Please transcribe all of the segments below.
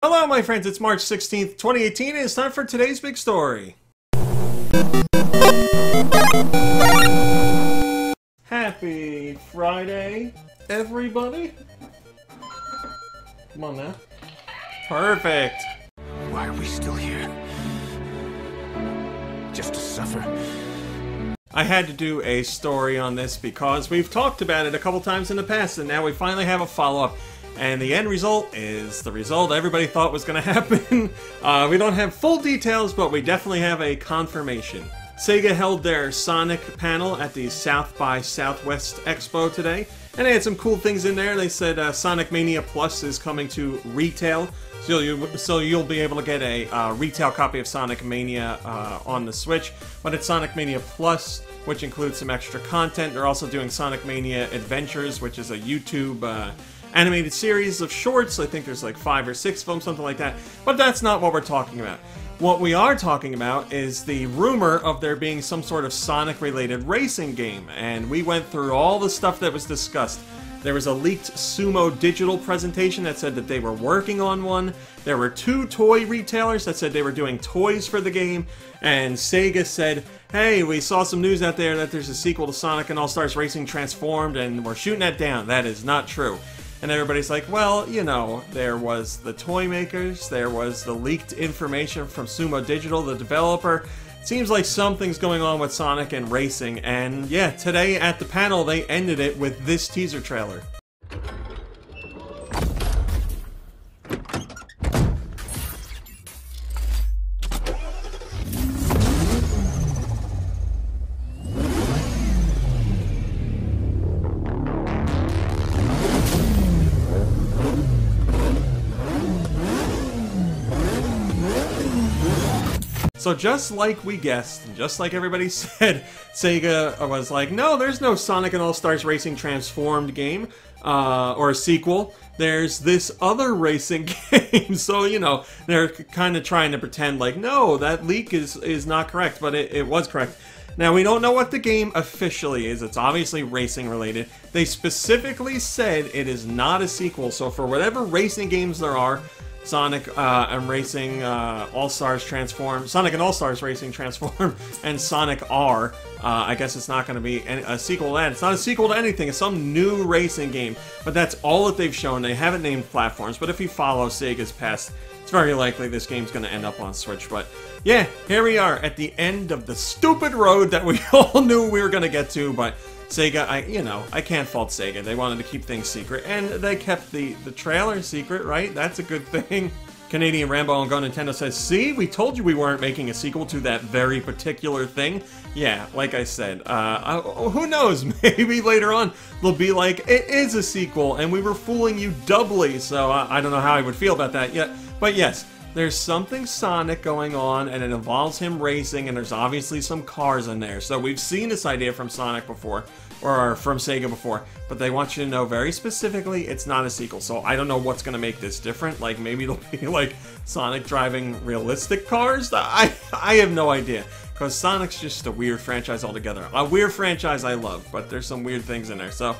Hello my friends, it's March 16th, 2018, and it's time for today's big story. Happy Friday, everybody. Come on now. Perfect. Why are we still here? Just to suffer? I had to do a story on this because we've talked about it a couple times in the past, and now we finally have a follow-up. And the end result is the result everybody thought was going to happen. We don't have full details, but we definitely have a confirmation. SEGA held their Sonic panel at the South by Southwest Expo today, and they had some cool things in there. They said Sonic Mania Plus is coming to retail, so you'll be able to get a retail copy of Sonic Mania on the Switch, but it's Sonic Mania Plus, which includes some extra content. They're also doing Sonic Mania Adventures, which is a YouTube animated series of shorts. I think there's like 5 or 6 of them, something like that. But that's not what we're talking about. What we are talking about is the rumor of there being some sort of Sonic-related racing game. And we went through all the stuff that was discussed. There was a leaked Sumo Digital presentation that said that they were working on one. There were 2 toy retailers that said they were doing toys for the game. And SEGA said, hey, we saw some news out there that there's a sequel to Sonic and All-Stars Racing Transformed, and we're shooting that down. That is not true. And everybody's like, well, you know, there was the toy makers, there was the leaked information from Sumo Digital, the developer. Seems like something's going on with Sonic and racing, and yeah, today at the panel they ended it with this teaser trailer. So just like we guessed, and just like everybody said, SEGA was like, no, there's no Sonic and All-Stars Racing Transformed game, or a sequel. There's this other racing game. So, you know, they're kind of trying to pretend like, no, that leak is not correct, but it was correct. Now, we don't know what the game officially is. It's obviously racing related. They specifically said it is not a sequel, so for whatever racing games there are, Sonic and Racing All-Stars Transform, Sonic and All-Stars Racing Transform, and Sonic R. I guess it's not going to be a sequel to that. It's not a sequel to anything. It's some new racing game. But that's all that they've shown. They haven't named platforms. But if you follow Sega's past, it's very likely this game's going to end up on Switch. But yeah, here we are at the end of the stupid road that we all knew we were going to get to. But SEGA, I can't fault SEGA. They wanted to keep things secret, and they kept the trailer secret, right? That's a good thing. Canadian Rambo on Go Nintendo says, see, we told you we weren't making a sequel to that very particular thing. Yeah, like I said, who knows? Maybe later on they'll be like, it is a sequel, and we were fooling you doubly, so I don't know how I would feel about that yet. But yes, there's something Sonic going on, and it involves him racing, and there's obviously some cars in there. So we've seen this idea from Sonic before, or from SEGA before, but they want you to know very specifically it's not a sequel. So I don't know what's going to make this different. Like, maybe it'll be like Sonic driving realistic cars? I have no idea, because Sonic's just a weird franchise altogether. A weird franchise I love, but there's some weird things in there. So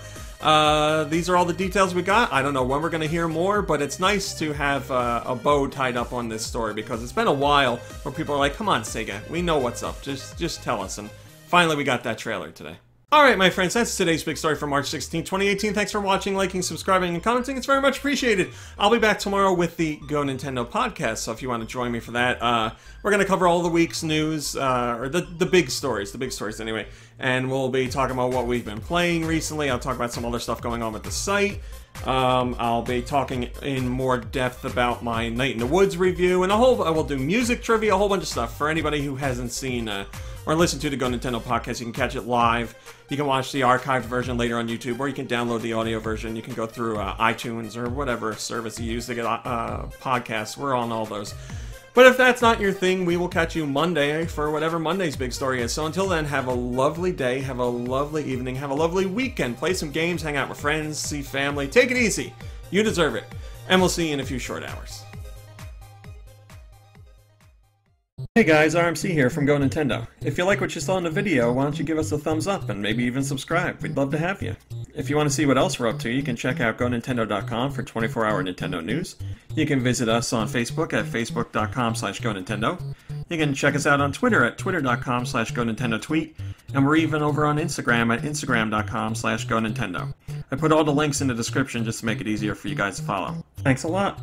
these are all the details we got. I don't know when we're going to hear more, but it's nice to have a bow tied up on this story, because it's been a while where people are like, come on, SEGA, we know what's up. Just tell us. And finally, we got that trailer today. Alright, my friends, that's today's big story for March 16, 2018. Thanks for watching, liking, subscribing, and commenting. It's very much appreciated. I'll be back tomorrow with the Go Nintendo podcast, so if you want to join me for that, we're going to cover all the week's news, or the big stories anyway. And we'll be talking about what we've been playing recently. I'll talk about some other stuff going on with the site. I'll be talking in more depth about my Night in the Woods review, and I will do music trivia, a whole bunch of stuff. For anybody who hasn't seen or listened to the Go Nintendo podcast, you can catch it live. You can watch the archived version later on YouTube, or you can download the audio version. You can go through iTunes or whatever service you use to get podcasts. We're on all those. But if that's not your thing, we will catch you Monday for whatever Monday's big story is. So until then, have a lovely day, have a lovely evening, have a lovely weekend. Play some games, hang out with friends, see family. Take it easy. You deserve it. And we'll see you in a few short hours. Hey guys, RMC here from Go Nintendo. If you like what you saw in the video, why don't you give us a thumbs up and maybe even subscribe? We'd love to have you. If you want to see what else we're up to, you can check out GoNintendo.com for 24-hour Nintendo news. You can visit us on Facebook at Facebook.com/GoNintendo. You can check us out on Twitter at Twitter.com/GoNintendoTweet. And we're even over on Instagram at Instagram.com/GoNintendo. I put all the links in the description just to make it easier for you guys to follow. Thanks a lot!